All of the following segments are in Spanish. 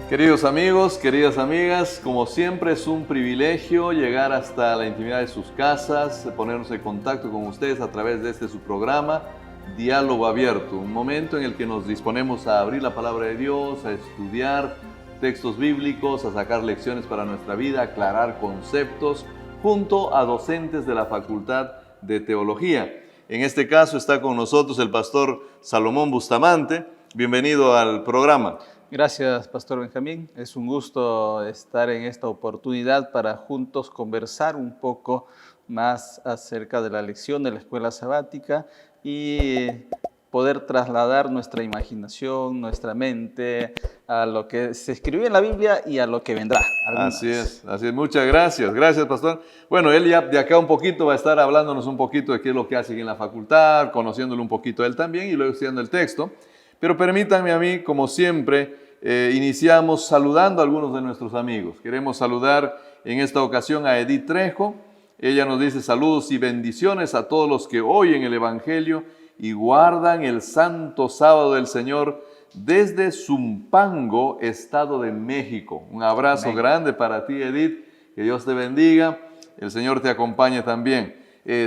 Queridos amigos, queridas amigas, como siempre es un privilegio llegar hasta la intimidad de sus casas, ponernos en contacto con ustedes a través de su programa, Diálogo Abierto, un momento en el que nos disponemos a abrir la palabra de Dios, a estudiar textos bíblicos, a sacar lecciones para nuestra vida, a aclarar conceptos, junto a docentes de la Facultad de Teología. En este caso está con nosotros el pastor Salomón Bustamante. Bienvenido al programa. Gracias, Pastor Benjamín. Es un gusto estar en esta oportunidad para juntos conversar un poco más acerca de la lección de la escuela sabática y poder trasladar nuestra imaginación, nuestra mente a lo que se escribió en la Biblia y a lo que vendrá. Así es. Muchas gracias. Gracias, pastor. Bueno, él ya de acá un poquito va a estar hablándonos un poquito de qué es lo que hace en la facultad, conociéndolo un poquito él también y luego estudiando el texto. Pero permítanme a mí, como siempre, iniciamos saludando a algunos de nuestros amigos. Queremos saludar en esta ocasión a Edith Trejo. Ella nos dice saludos y bendiciones a todos los que oyen el Evangelio y guardan el santo sábado del Señor desde Zumpango, Estado de México. Un abrazo grande para ti, Edith. Que Dios te bendiga. El Señor te acompañe también.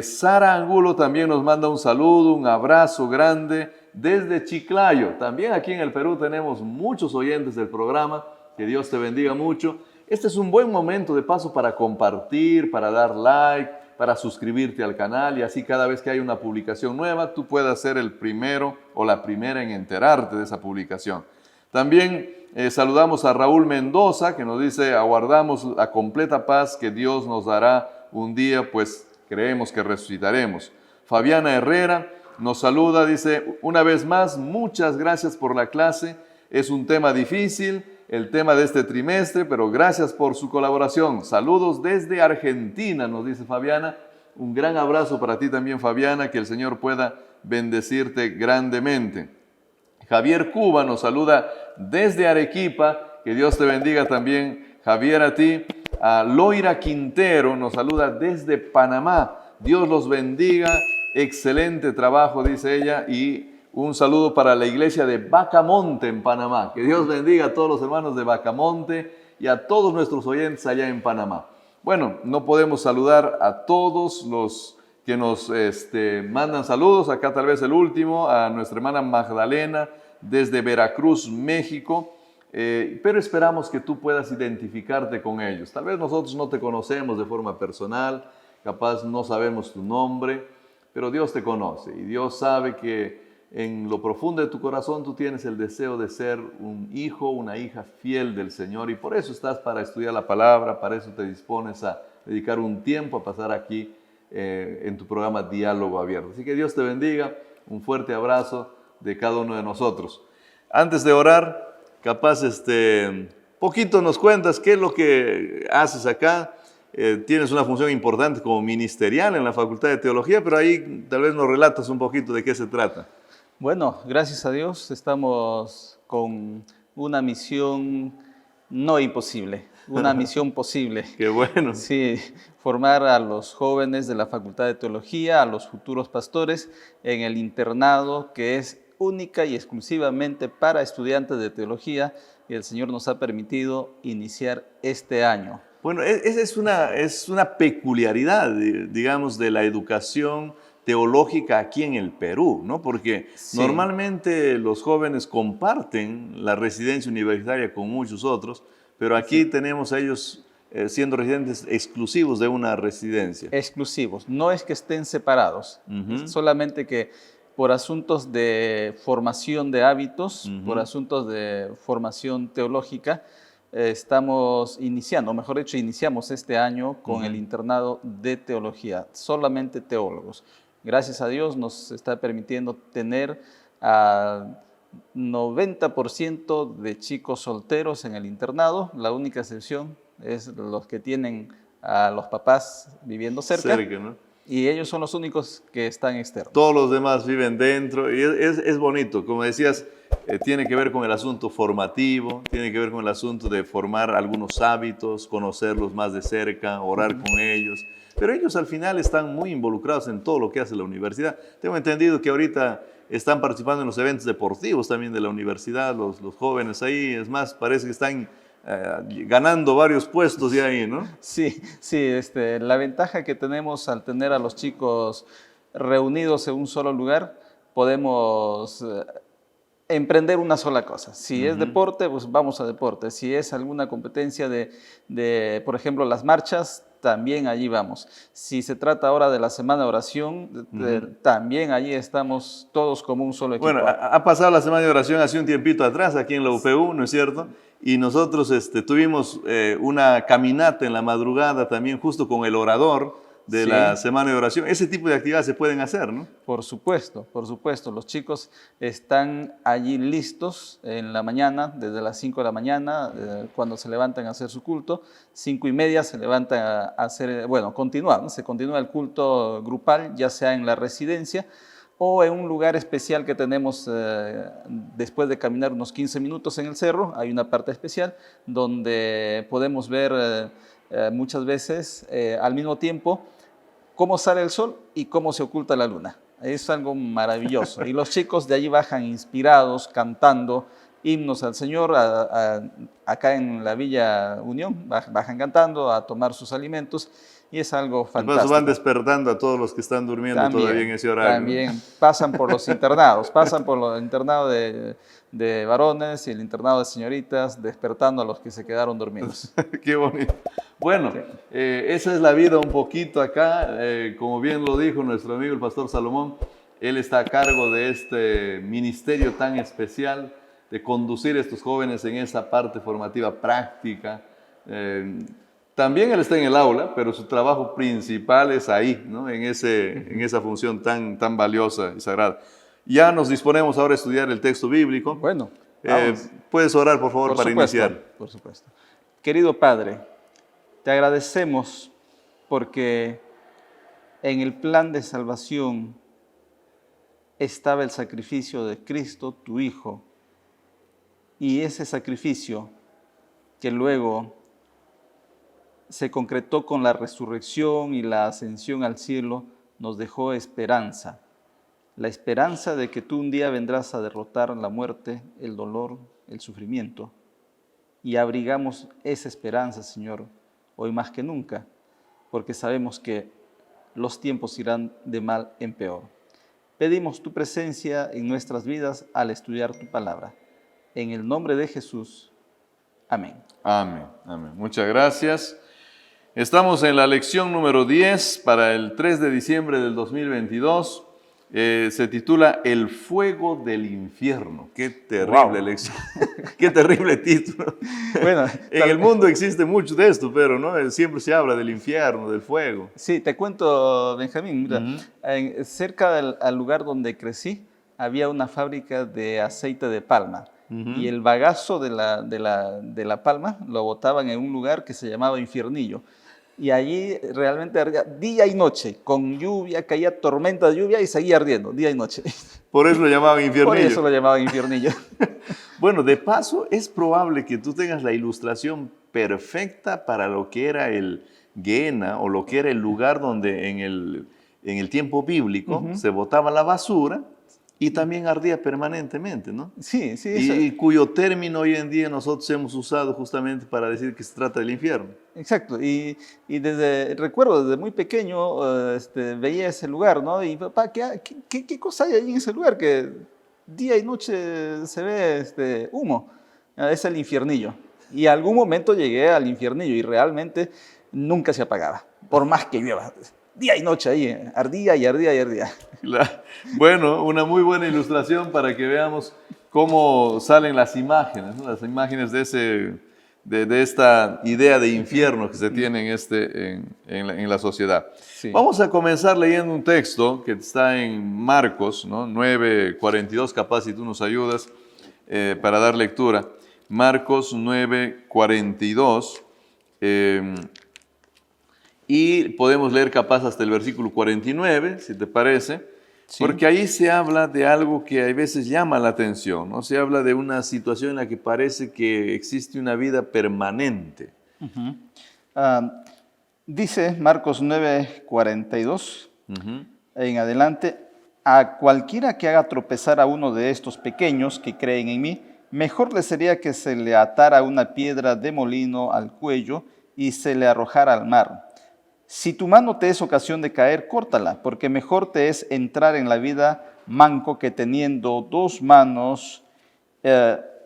Sara Angulo también nos manda un saludo, un abrazo grande desde Chiclayo. También aquí en el Perú tenemos muchos oyentes del programa. Que Dios te bendiga mucho. Este es un buen momento de paso para compartir, para dar like, para suscribirte al canal y así cada vez que hay una publicación nueva, tú puedas ser el primero o la primera en enterarte de esa publicación. También saludamos a Raúl Mendoza, que nos dice, aguardamos la completa paz que Dios nos dará un día, pues creemos que resucitaremos. Fabiana Herrera nos saluda, dice, una vez más, muchas gracias por la clase. Es un tema difícil, el tema de este trimestre, pero gracias por su colaboración. Saludos desde Argentina, nos dice Fabiana. Un gran abrazo para ti también, Fabiana, que el Señor pueda bendecirte grandemente. Javier Cuba nos saluda desde Arequipa. Que Dios te bendiga también, Javier, a ti. A Loira Quintero nos saluda desde Panamá. Dios los bendiga. Excelente trabajo, dice ella, y un saludo para la iglesia de Bacamonte en Panamá. Que Dios bendiga a todos los hermanos de Bacamonte y a todos nuestros oyentes allá en Panamá. Bueno, no podemos saludar a todos los que nos mandan saludos. Acá tal vez el último, a nuestra hermana Magdalena desde Veracruz, México. Pero esperamos que tú puedas identificarte con ellos. Tal vez nosotros no te conocemos de forma personal, capaz no sabemos tu nombre, pero Dios te conoce y Dios sabe que en lo profundo de tu corazón tú tienes el deseo de ser un hijo, una hija fiel del Señor y por eso estás para estudiar la palabra, para eso te dispones a dedicar un tiempo a pasar aquí en tu programa Diálogo Abierto. Así que Dios te bendiga, un fuerte abrazo de cada uno de nosotros. Antes de orar, capaz poquito nos cuentas qué es lo que haces acá. Tienes una función importante como ministerial en la Facultad de Teología, pero ahí tal vez nos relatas un poquito de qué se trata. Bueno, gracias a Dios estamos con una misión no imposible, una misión posible. Qué bueno. Sí, formar a los jóvenes de la Facultad de Teología, a los futuros pastores, en el internado que es única y exclusivamente para estudiantes de teología y el Señor nos ha permitido iniciar este año. Bueno, esa es una peculiaridad, digamos, de la educación teológica aquí en el Perú, ¿no? Porque sí, normalmente los jóvenes comparten la residencia universitaria con muchos otros, pero aquí sí tenemos a ellos siendo residentes exclusivos de una residencia. Exclusivos, no es que estén separados, solamente que por asuntos de formación de hábitos, por asuntos de formación teológica, estamos iniciando, o mejor dicho, iniciamos este año con el internado de teología, solamente teólogos. Gracias a Dios nos está permitiendo tener a 90% de chicos solteros en el internado. La única excepción es los que tienen a los papás viviendo cerca, ¿no? Y ellos son los únicos que están externos. Todos los demás viven dentro y es bonito. Como decías, tiene que ver con el asunto formativo, tiene que ver con el asunto de formar algunos hábitos, conocerlos más de cerca, orar con ellos. Pero ellos al final están muy involucrados en todo lo que hace la universidad. Tengo entendido que ahorita están participando en los eventos deportivos también de la universidad, los jóvenes ahí. Es más, parece que están ganando varios puestos de ahí, ¿no? Sí, sí, la ventaja que tenemos al tener a los chicos reunidos en un solo lugar, podemos emprender una sola cosa. Si es deporte, pues vamos a deporte. Si es alguna competencia por ejemplo, las marchas, también allí vamos. Si se trata ahora de la semana de oración, también allí estamos todos como un solo equipo. Bueno, ha pasado la semana de oración hace un tiempito atrás aquí en la UPU, ¿no es cierto? Y nosotros tuvimos una caminata en la madrugada también justo con el orador de la semana de oración. Ese tipo de actividades se pueden hacer, ¿no? Por supuesto, por supuesto. Los chicos están allí listos en la mañana, desde las 5 de la mañana, cuando se levantan a hacer su culto. 5:30 se levantan a hacer, bueno, continúa, ¿no? Se continúa el culto grupal, ya sea en la residencia o en un lugar especial que tenemos después de caminar unos 15 minutos en el cerro. Hay una parte especial donde podemos ver muchas veces al mismo tiempo cómo sale el sol y cómo se oculta la luna. Es algo maravilloso. Y los chicos de allí bajan inspirados, cantando himnos al Señor. Acá en la Villa Unión bajan cantando a tomar sus alimentos y es algo fantástico. Van despertando a todos los que están durmiendo también, todavía en ese horario. También pasan por los internados, pasan por los internados de varones y el internado de señoritas, despertando a los que se quedaron dormidos. Qué bonito. Bueno, esa es la vida un poquito acá. Como bien lo dijo nuestro amigo el pastor Salomón, él está a cargo de este ministerio tan especial de conducir a estos jóvenes en esa parte formativa práctica. También él está en el aula, pero su trabajo principal es ahí, ¿no? En esa función tan valiosa y sagrada. Ya nos disponemos ahora a estudiar el texto bíblico. Bueno, puedes orar, por favor, para iniciar. Por supuesto. Querido Padre, te agradecemos porque en el plan de salvación estaba el sacrificio de Cristo, tu Hijo, y ese sacrificio que luego se concretó con la resurrección y la ascensión al cielo nos dejó esperanza. La esperanza de que tú un día vendrás a derrotar la muerte, el dolor, el sufrimiento. Y abrigamos esa esperanza, Señor, hoy más que nunca, porque sabemos que los tiempos irán de mal en peor. Pedimos tu presencia en nuestras vidas al estudiar tu palabra. En el nombre de Jesús. Amén. Amén. Amén. Muchas gracias. Estamos en la lección número 10 para el 3 de diciembre del 2022. Se titula El fuego del infierno. Qué terrible lección. Qué terrible título. Bueno, en el mundo existe mucho de esto, pero ¿no? Siempre se habla del infierno, del fuego. Sí, te cuento, Benjamín. Mira, cerca al lugar donde crecí había una fábrica de aceite de palma. Y el bagazo de la palma lo botaban en un lugar que se llamaba Infiernillo. Y allí realmente ardía día y noche, con lluvia, caía tormenta de lluvia y seguía ardiendo, día y noche. Por eso lo llamaban Infiernillo. Por eso lo llamaban Infiernillo. Bueno, de paso, es probable que tú tengas la ilustración perfecta para lo que era el Gehenna o lo que era el lugar donde en el tiempo bíblico se botaba la basura y también ardía permanentemente, ¿no? Sí, sí. Y cuyo término hoy en día nosotros hemos usado justamente para decir que se trata del infierno. Exacto, y recuerdo desde muy pequeño veía ese lugar, ¿no? Y papá, ¿qué cosa hay ahí en ese lugar? Que día y noche se ve humo. Es el Infiernillo. Y algún momento llegué al Infiernillo y realmente nunca se apagaba, por más que llueva. Día y noche ahí, ardía y ardía y ardía. Bueno, una muy buena ilustración para que veamos cómo salen las imágenes, ¿no? Las imágenes de esta idea de infierno que se tiene en la sociedad. Sí. Vamos a comenzar leyendo un texto que está en Marcos, ¿no? 9:42, capaz si tú nos ayudas para dar lectura. Marcos 9:42. Y podemos leer capaz hasta el versículo 49, si te parece, Sí. porque ahí se habla de algo que a veces llama la atención, ¿no? Se habla de una situación en la que parece que existe una vida permanente. Ah, dice Marcos 9:42 Ujú. en adelante, a cualquiera que haga tropezar a uno de estos pequeños que creen en mí, mejor le sería que se le atara una piedra de molino al cuello y se le arrojara al mar. Si tu mano te es ocasión de caer, córtala, porque mejor te es entrar en la vida manco que teniendo dos manos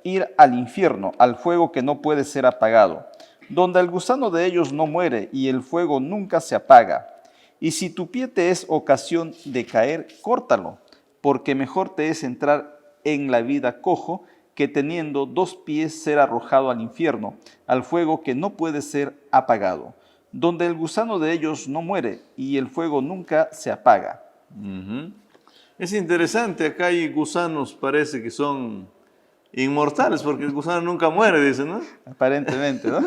ir al infierno, al fuego que no puede ser apagado, donde el gusano de ellos no muere y el fuego nunca se apaga. Y si tu pie te es ocasión de caer, córtalo, porque mejor te es entrar en la vida cojo que teniendo dos pies ser arrojado al infierno, al fuego que no puede ser apagado, donde el gusano de ellos no muere y el fuego nunca se apaga. Ujú. Es interesante, acá hay gusanos, parece que son inmortales, porque el gusano nunca muere, dice, ¿no? Aparentemente, ¿no?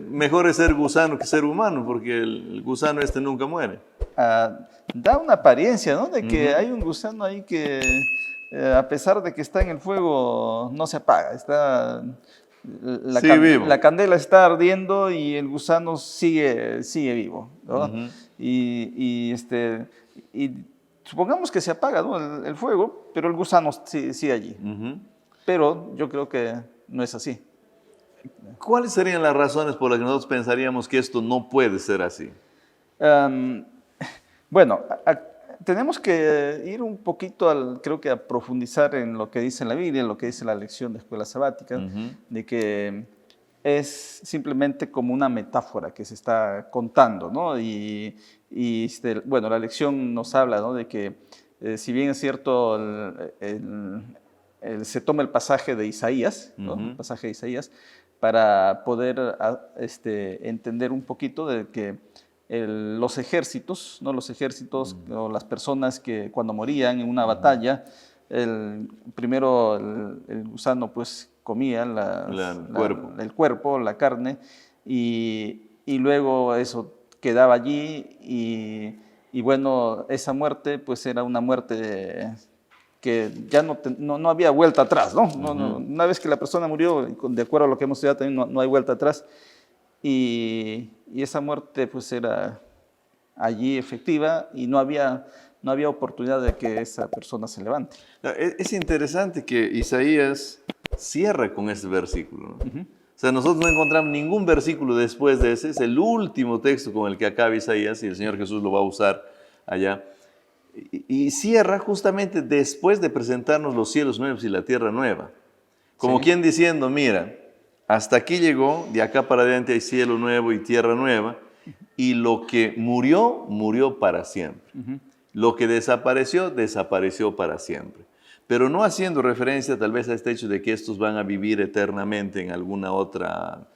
Mejor es ser gusano que ser humano, porque el gusano este nunca muere. Da una apariencia, ¿no? De que hay un gusano ahí que, a pesar de que está en el fuego, no se apaga. Sigue vivo. La candela está ardiendo y el gusano sigue vivo, ¿no? Y supongamos que se apaga, ¿no? el fuego, pero el gusano sigue allí. Ujú. Pero yo creo que no es así. ¿Cuáles serían las razones por las que nosotros pensaríamos que esto no puede ser así? Um, bueno, tenemos que ir un poquito, creo que a profundizar en lo que dice la Biblia, en lo que dice la lección de escuela sabática, de que es simplemente como una metáfora que se está contando, ¿no? Bueno, la lección nos habla, ¿no? De que si bien es cierto, se toma el pasaje de Isaías, ¿no? El pasaje de Isaías, para poder entender un poquito de que los ejércitos, ¿no? Los ejércitos o las personas que cuando morían en una batalla, primero el gusano pues comía el cuerpo, la carne, y luego eso quedaba allí y bueno, esa muerte pues era una muerte que ya no había vuelta atrás, ¿no? Una vez que la persona murió, de acuerdo a lo que hemos estudiado también, no hay vuelta atrás. Y esa muerte pues era allí efectiva y no había oportunidad de que esa persona se levante. Es interesante que Isaías cierra con este versículo, ¿no? O sea, nosotros no encontramos ningún versículo después de ese, es el último texto con el que acaba Isaías y el Señor Jesús lo va a usar allá. Y cierra justamente después de presentarnos los cielos nuevos y la tierra nueva. Como quien diciendo, mira, hasta aquí llegó, de acá para adelante hay cielo nuevo y tierra nueva, y lo que murió, murió para siempre. Lo que desapareció, desapareció para siempre. Pero no haciendo referencia tal vez a este hecho de que estos van a vivir eternamente en alguna otra,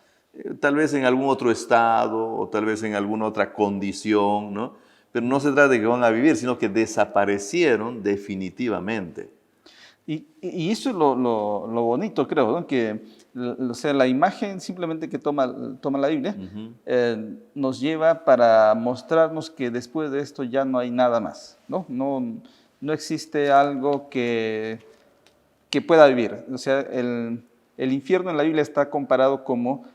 tal vez en algún otro estado o tal vez en alguna otra condición, ¿no? Pero no se trata de que van a vivir, sino que desaparecieron definitivamente. Y eso es lo bonito, creo, ¿no? Que o sea, la imagen simplemente que toma la Biblia nos lleva para mostrarnos que después de esto ya no hay nada más, ¿no? No existe algo que pueda vivir. O sea, el infierno en la Biblia está comparado como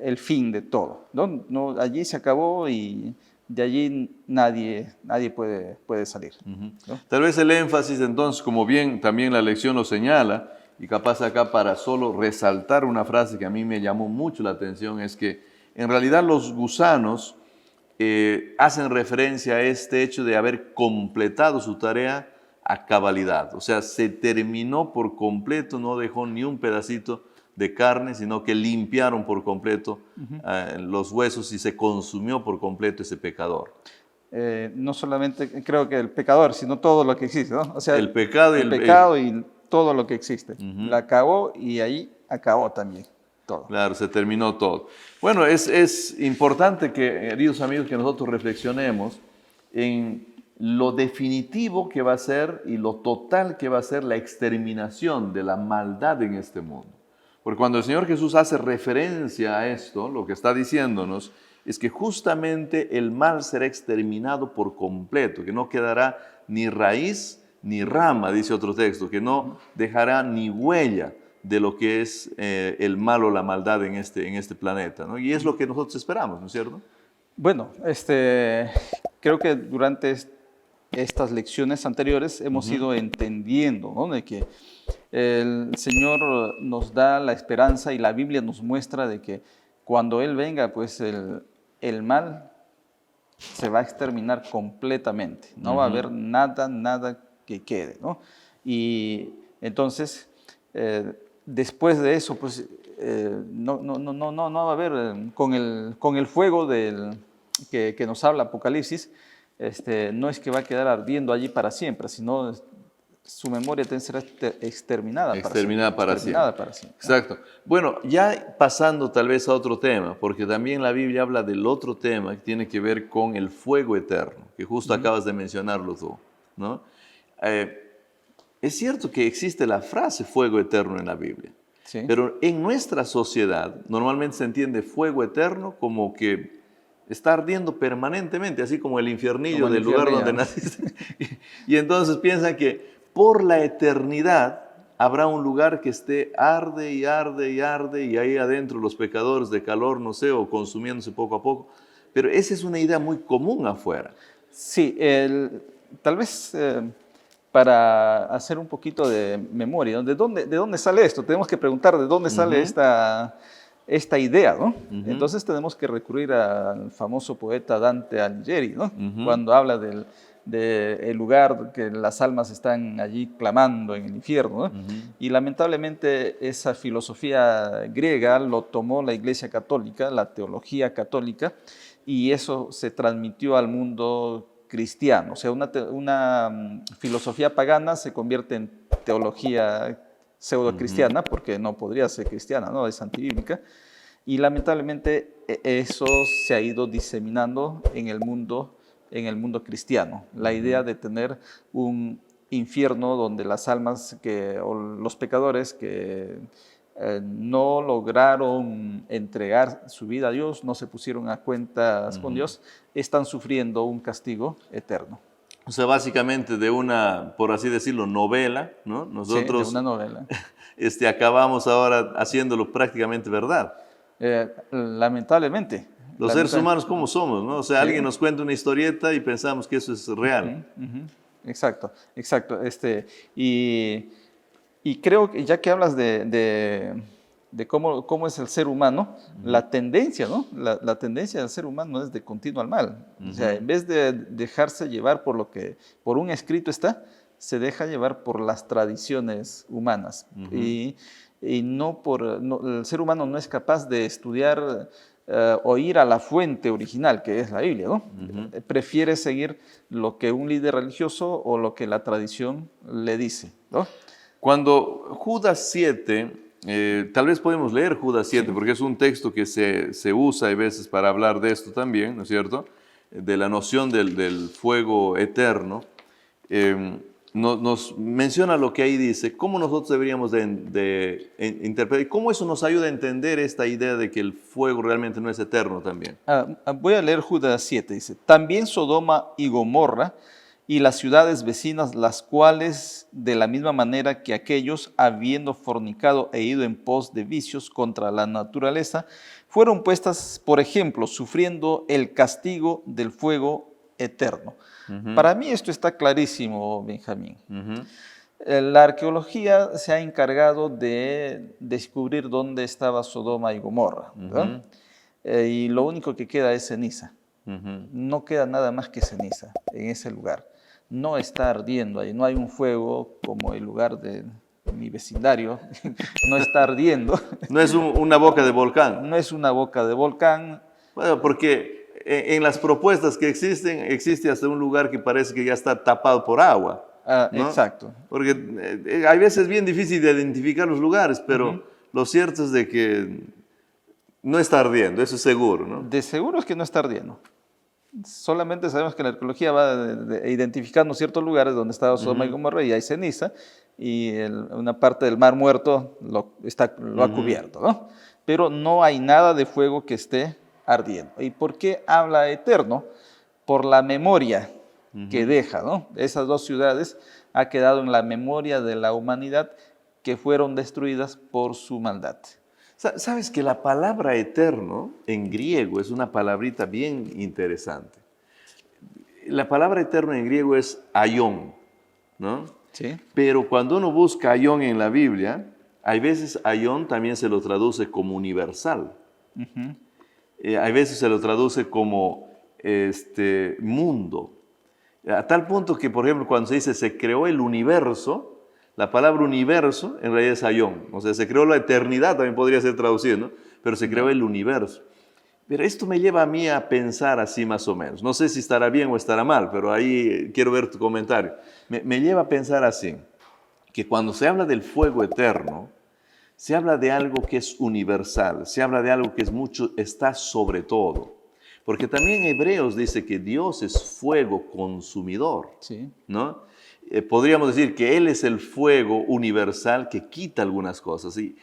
el fin de todo, ¿no? Allí se acabó y de allí nadie puede salir, ¿no? Tal vez el énfasis entonces, como bien también la lección lo señala, y capaz acá para solo resaltar una frase que a mí me llamó mucho la atención, es que en realidad los gusanos hacen referencia a este hecho de haber completado su tarea a cabalidad. O sea, se terminó por completo, no dejó ni un pedacito de carne, sino que limpiaron por completo los huesos y se consumió por completo ese pecador. No solamente creo que el pecador, sino todo lo que existe, ¿no? O sea, el pecado y todo lo que existe. La acabó y ahí acabó también todo. Claro, se terminó todo. Bueno, es importante que, queridos amigos, que nosotros reflexionemos en lo definitivo que va a ser y lo total que va a ser la exterminación de la maldad en este mundo. Porque cuando el Señor Jesús hace referencia a esto, lo que está diciéndonos es que justamente el mal será exterminado por completo, que no quedará ni raíz ni rama, dice otro texto, que no dejará ni huella de lo que es el mal o la maldad en este planeta, ¿no? Y es lo que nosotros esperamos, ¿no es cierto? Bueno, creo que durante estas lecciones anteriores hemos ido entendiendo, ¿no? De que el Señor nos da la esperanza y la Biblia nos muestra de que cuando Él venga, pues el mal se va a exterminar completamente. No va a haber nada que quede, ¿no? Y entonces, después de eso, pues no va a haber, con el fuego que nos habla Apocalipsis, no es que va a quedar ardiendo allí para siempre, sino su memoria será exterminada para siempre. Exacto. Bueno, ya pasando tal vez a otro tema, porque también la Biblia habla del otro tema que tiene que ver con el fuego eterno, que justo acabas de mencionarlo tú, ¿no? Es cierto que existe la frase fuego eterno en la Biblia, Sí. pero en nuestra sociedad normalmente se entiende fuego eterno como que está ardiendo permanentemente, así como el infiernillo del lugar donde naciste. Y entonces piensan que por la eternidad habrá un lugar que esté arde y arde y arde, y ahí adentro los pecadores de calor, no sé, o consumiéndose poco a poco. Pero esa es una idea muy común afuera. Sí, tal vez para hacer un poquito de memoria, ¿de dónde sale esto? Tenemos que preguntar de dónde sale esta idea, ¿no? Entonces tenemos que recurrir al famoso poeta Dante Alighieri, ¿no? Cuando habla del lugar que las almas están allí clamando en el infierno, ¿no? Y lamentablemente esa filosofía griega lo tomó la Iglesia Católica, la teología católica, y eso se transmitió al mundo cristiano. O sea, una filosofía pagana se convierte en teología pseudo-cristiana, porque no podría ser cristiana, ¿no? Es antibíblica. Y lamentablemente eso se ha ido diseminando en el mundo cristiano. La idea de tener un infierno donde las almas o los pecadores que no lograron entregar su vida a Dios, no se pusieron a cuentas con Dios, están sufriendo un castigo eterno. O sea, básicamente de una, por así decirlo, novela, ¿no? Nosotros Sí, de una novela. Acabamos ahora haciéndolo prácticamente verdad. Lamentablemente. Los seres humanos, ¿cómo somos? ¿No? O sea, alguien nos cuenta una historieta y pensamos que eso es real. Exacto. Y creo que ya que hablas de cómo es el ser humano, la tendencia, ¿no? La tendencia del ser humano es de continuo al mal. O sea, en vez de dejarse llevar por un escrito está, se deja llevar por las tradiciones humanas. Y el ser humano no es capaz de estudiar o ir a la fuente original, que es la Biblia, ¿no? Prefiere seguir lo que un líder religioso o lo que la tradición le dice, ¿no? Cuando Judas 7, tal vez podemos leer Judas 7, porque es un texto que se usa a veces para hablar de esto también, ¿no es cierto? De la noción del fuego eterno. Nos menciona lo que ahí dice, cómo nosotros deberíamos de interpretar, y cómo eso nos ayuda a entender esta idea de que el fuego realmente no es eterno también. Voy a leer Judas 7, dice, también Sodoma y Gomorra y las ciudades vecinas, las cuales de la misma manera que aquellos, habiendo fornicado e ido en pos de vicios contra la naturaleza, fueron puestas, por ejemplo, sufriendo el castigo del fuego eterno. Para mí esto está clarísimo, Benjamín. La arqueología se ha encargado de descubrir dónde estaba Sodoma y Gomorra, ¿verdad? Y lo único que queda es ceniza. No queda nada más que ceniza en ese lugar. No está ardiendo ahí, no hay un fuego como el lugar de mi vecindario, no está ardiendo. No es una boca de volcán. No es una boca de volcán. Bueno, porque en las propuestas que existen, existe hasta un lugar que parece que ya está tapado por agua. ¿no? Exacto. Porque hay veces bien difícil de identificar los lugares, pero lo cierto es de que no está ardiendo, eso es seguro, ¿no? De seguro es que no está ardiendo. Solamente sabemos que la arqueología va identificando ciertos lugares donde estaba Sodoma y Gomorra y hay ceniza, y una parte del Mar Muerto lo ha cubierto, ¿no? Pero no hay nada de fuego que esté ardiendo. ¿Y por qué habla eterno? Por la memoria que deja, ¿no? Esas dos ciudades ha quedado en la memoria de la humanidad que fueron destruidas por su maldad. Sabes que la palabra eterno en griego es una palabrita bien interesante. La palabra eterno en griego es aion, ¿no? Sí. Pero cuando uno busca aion en la Biblia, hay veces aion también se lo traduce como universal. Hay veces se lo traduce como mundo. A tal punto que, por ejemplo, cuando se dice se creó el universo, la palabra universo en realidad es aion. O sea, se creó la eternidad, también podría ser traducido, ¿no? Pero se creó el universo. Pero esto me lleva a mí a pensar así más o menos. No sé si estará bien o estará mal, pero ahí quiero ver tu comentario. Me lleva a pensar así, que cuando se habla del fuego eterno, se habla de algo que es universal, se habla de algo que es mucho, está sobre todo. Porque también Hebreos dice que Dios es fuego consumidor, Sí. ¿no? Podríamos decir que Él es el fuego universal que quita algunas cosas. Y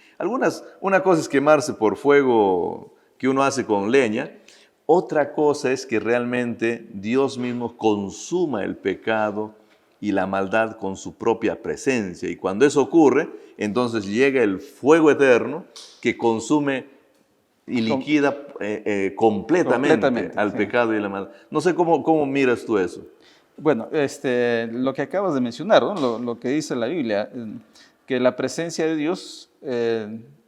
una cosa es quemarse por fuego que uno hace con leña, otra cosa es que realmente Dios mismo consuma el pecado y la maldad con su propia presencia. Y cuando eso ocurre, entonces llega el fuego eterno que consume y liquida completamente al pecado y la maldad. No sé cómo miras tú eso. Bueno, lo que acabas de mencionar, ¿no? Lo que dice la Biblia, que la presencia de Dios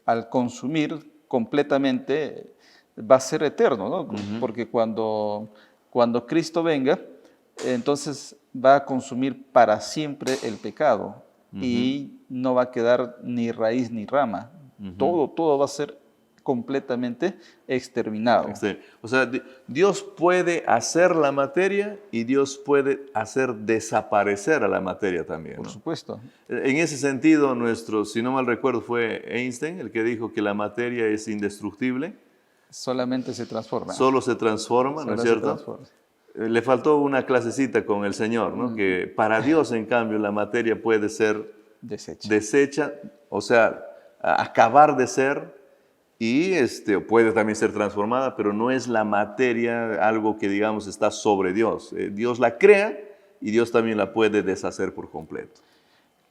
al consumir completamente va a ser eterno, ¿no? Porque cuando Cristo venga, entonces va a consumir para siempre el pecado y no va a quedar ni raíz ni rama. Todo va a ser completamente exterminado. O sea, Dios puede hacer la materia y Dios puede hacer desaparecer a la materia también, ¿no? Por supuesto. En ese sentido, si no mal recuerdo, fue Einstein el que dijo que la materia es indestructible. Solamente se transforma. Solo se transforma, ¿no es cierto? Le faltó una clasecita con el Señor, ¿no? Que para Dios, en cambio, la materia puede ser deshecha, o sea, acabar de ser. Y puede también ser transformada, pero no es la materia algo que, digamos, está sobre Dios. Dios la crea y Dios también la puede deshacer por completo.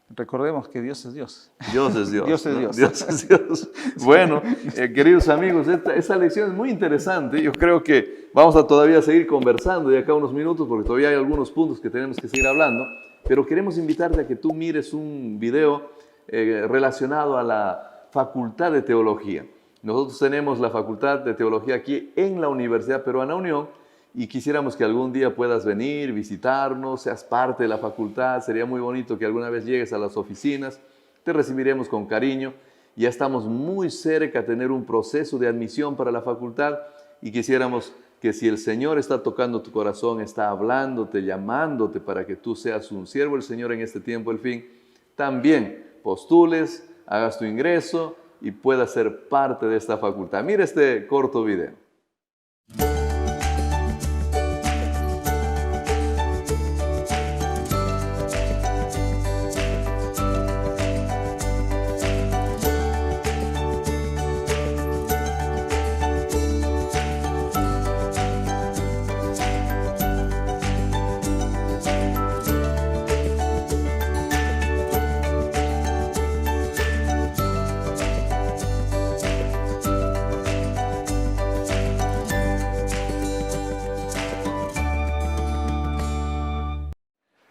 Recordemos que Dios es Dios. Dios es Dios. Dios es Dios. Dios es Dios. Bueno, queridos amigos, esta lección es muy interesante. Yo creo que vamos a todavía seguir conversando de acá unos minutos porque todavía hay algunos puntos que tenemos que seguir hablando. Pero queremos invitarte a que tú mires un video relacionado a la Facultad de Teología. Nosotros tenemos la Facultad de Teología aquí en la Universidad Peruana Unión y quisiéramos que algún día puedas venir, visitarnos, seas parte de la facultad. Sería muy bonito que alguna vez llegues a las oficinas, te recibiremos con cariño. Ya estamos muy cerca de tener un proceso de admisión para la facultad y quisiéramos que si el Señor está tocando tu corazón, está hablándote, llamándote para que tú seas un siervo del Señor en este tiempo, el fin, también postules, hagas tu ingreso y pueda ser parte de esta facultad. Mira este corto video.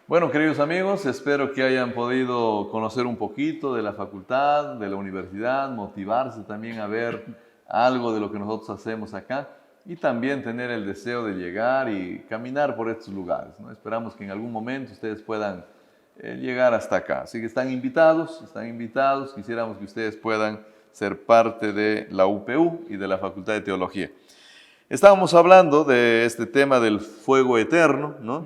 Bueno, queridos amigos, espero que hayan podido conocer un poquito de la facultad, de la universidad, motivarse también a ver algo de lo que nosotros hacemos acá y también tener el deseo de llegar y caminar por estos lugares, ¿no? Esperamos que en algún momento ustedes puedan llegar hasta acá. Así que están invitados. Quisiéramos que ustedes puedan ser parte de la UPU y de la Facultad de Teología. Estábamos hablando de este tema del fuego eterno, ¿no?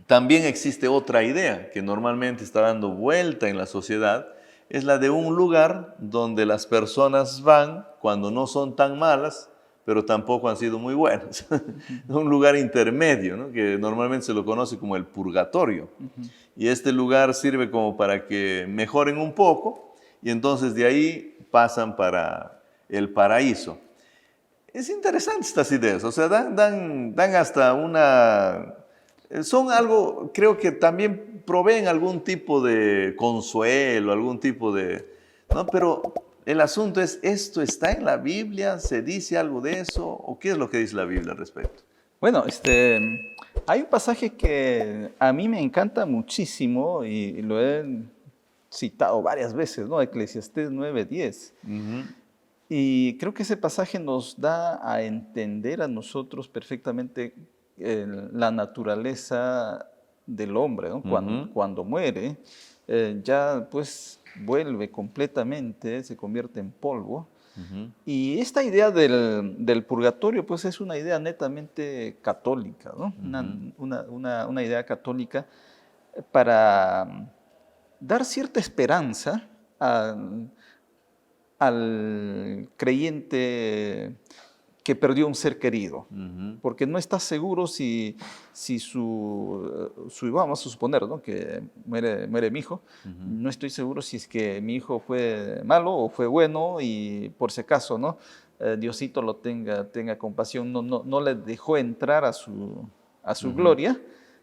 También existe otra idea que normalmente está dando vuelta en la sociedad, es la de un lugar donde las personas van cuando no son tan malas, pero tampoco han sido muy buenas. Un lugar intermedio, ¿no? Que normalmente se lo conoce como el purgatorio. Y este lugar sirve como para que mejoren un poco y entonces de ahí pasan para el paraíso. Es interesante estas ideas, o sea, dan hasta una... Son algo, creo que también proveen algún tipo de consuelo, algún tipo de... ¿no? Pero el asunto es, ¿esto está en la Biblia? ¿Se dice algo de eso? ¿O qué es lo que dice la Biblia al respecto? Bueno, hay un pasaje que a mí me encanta muchísimo y lo he citado varias veces, ¿no? Eclesiastés 9:10. Ujú, Y creo que ese pasaje nos da a entender a nosotros perfectamente la naturaleza del hombre, ¿no? ujú, Cuando muere, ya pues vuelve completamente, se convierte en polvo. ujú, Y esta idea del purgatorio, pues es una idea netamente católica, ¿no? ujú, Una idea católica para dar cierta esperanza al creyente que perdió un ser querido, ujú, porque no está seguro si vamos a suponer, ¿no? Que muere mi hijo, ujú, no estoy seguro si es que mi hijo fue malo o fue bueno y por si acaso, ¿no? Diosito lo tenga compasión, no le dejó entrar a su ujú, gloria,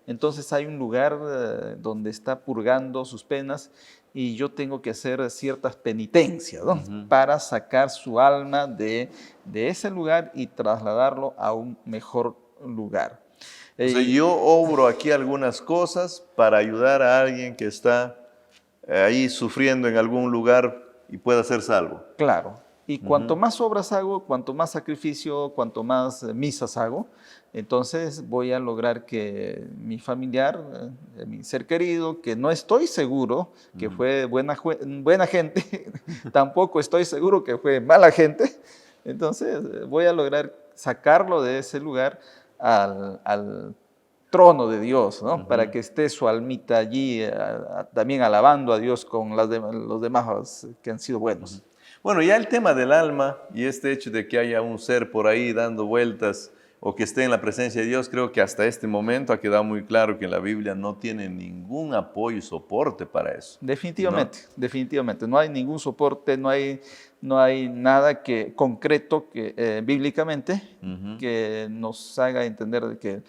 entonces hay un lugar donde está purgando sus penas y yo tengo que hacer ciertas penitencias, ¿no? ujú. Para sacar su alma de ese lugar y trasladarlo a un mejor lugar. O sea, Y yo obro aquí algunas cosas para ayudar a alguien que está ahí sufriendo en algún lugar y pueda ser salvo. claro, y cuanto Ujú, más obras hago, cuanto más sacrificio, cuanto más misas hago, entonces voy a lograr que mi familiar, mi ser querido, que no estoy seguro que ujú, fue buena gente, tampoco estoy seguro que fue mala gente, entonces voy a lograr sacarlo de ese lugar al trono de Dios, ¿no? Para ujú. que esté su almita allí también alabando a Dios con los demás que han sido buenos. Bueno, ya el tema del alma y este hecho de que haya un ser por ahí dando vueltas o que esté en la presencia de Dios, creo que hasta este momento ha quedado muy claro que la Biblia no tiene ningún apoyo y soporte para eso, ¿no? Definitivamente, definitivamente. No hay ningún soporte, no hay nada concreto bíblicamente Ujú. que nos haga entender de que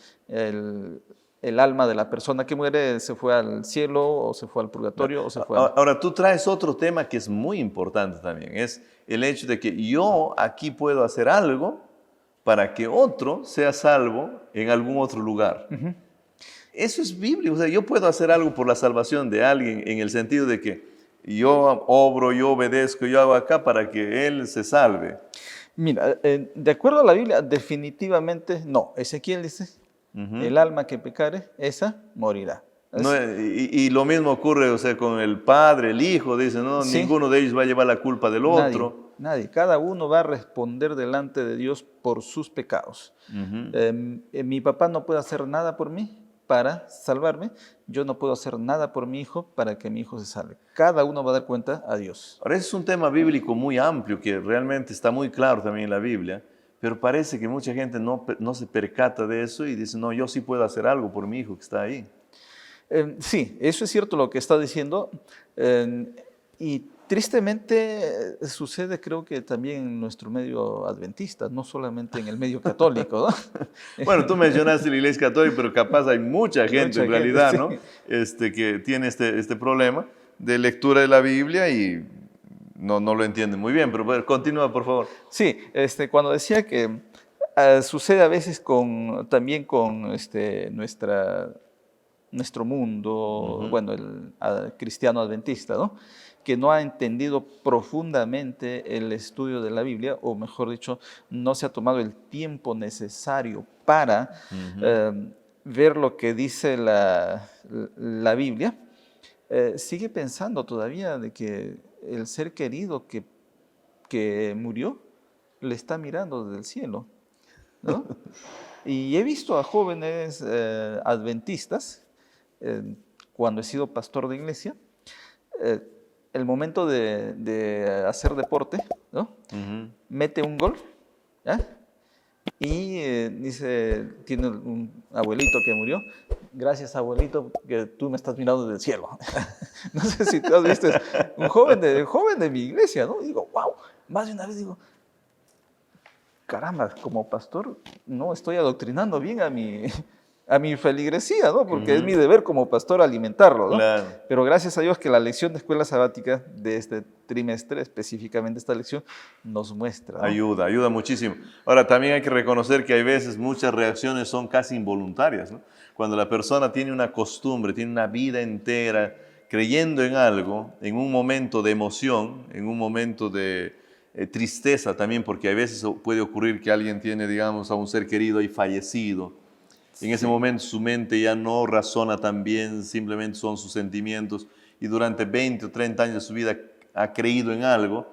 el alma de la persona que muere se fue al cielo o se fue al purgatorio o se fue al... Ahora, tú traes otro tema que es muy importante también, es el hecho de que yo aquí puedo hacer algo para que otro sea salvo en algún otro lugar. Ujú. Eso es bíblico, o sea, yo puedo hacer algo por la salvación de alguien en el sentido de que yo obro, yo obedezco, yo hago acá para que él se salve. Mira, de acuerdo a la Biblia, definitivamente no. Ezequiel dice, Ujú. el alma que pecare, esa morirá. No, y lo mismo ocurre, o sea, con el padre, el hijo, dice, no, Sí, ninguno de ellos va a llevar la culpa del nadie, otro. nadie. Cada uno va a responder delante de Dios por sus pecados. Ujú. Mi papá no puede hacer nada por mí para salvarme. Yo no puedo hacer nada por mi hijo para que mi hijo se salve. Cada uno va a dar cuenta a Dios. Ahora, ese es un tema bíblico muy amplio que realmente está muy claro también en la Biblia, pero parece que mucha gente no se percata de eso y dice, no, yo sí puedo hacer algo por mi hijo que está ahí. Sí, eso es cierto lo que está diciendo. Y tristemente sucede creo que también en nuestro medio adventista, no solamente en el medio católico, ¿no? Bueno, tú mencionaste la Iglesia Católica, pero capaz hay mucha gente en Mucha gente, realidad, sí. ¿no? Que tiene este problema de lectura de la Biblia y no lo entienden muy bien, pero bueno, continúa, por favor. Sí, cuando decía que sucede a veces también con nuestro mundo, Ujú, bueno, el cristiano adventista, ¿no? Que no ha entendido profundamente el estudio de la Biblia, o mejor dicho, no se ha tomado el tiempo necesario para ujú. eh, ver lo que dice la Biblia, sigue pensando todavía de que el ser querido que murió le está mirando desde el cielo, ¿no? Y he visto a jóvenes adventistas, eh, cuando he sido pastor de iglesia, eh, el momento de hacer deporte, ¿no? Ujú. Mete un gol, ¿ya? Y dice, tiene un abuelito que murió, gracias abuelito que tú me estás mirando desde el cielo. No sé si tú has visto, es un joven de mi iglesia, ¿no? Y digo, wow, más de una vez digo, caramba, como pastor no estoy adoctrinando bien a mi feligresía, ¿no? Porque es mi deber como pastor alimentarlo, ¿no? Claro. Pero gracias a Dios que la lección de escuela sabática de este trimestre, específicamente esta lección, nos muestra, ¿no? Ayuda muchísimo. Ahora, también hay que reconocer que hay veces muchas reacciones son casi involuntarias, ¿no? Cuando la persona tiene una costumbre, tiene una vida entera creyendo en algo, en un momento de emoción, en un momento de tristeza también, porque a veces puede ocurrir que alguien tiene, digamos, a un ser querido ahí fallecido. En ese momento su mente ya no razona tan bien, simplemente son sus sentimientos, y durante 20 o 30 años de su vida ha creído en algo,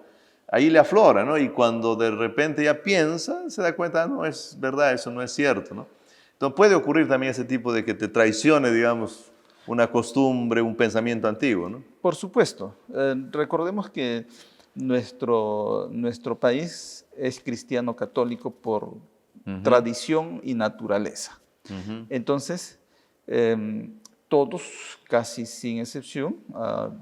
ahí le aflora, ¿no? Y cuando de repente ya piensa, se da cuenta, no es verdad, eso no es cierto, ¿no? Entonces puede ocurrir también ese tipo de que te traicione, digamos, una costumbre, un pensamiento antiguo, ¿no? Por supuesto. Recordemos que nuestro país es cristiano católico por tradición y naturaleza. Entonces, todos, casi sin excepción,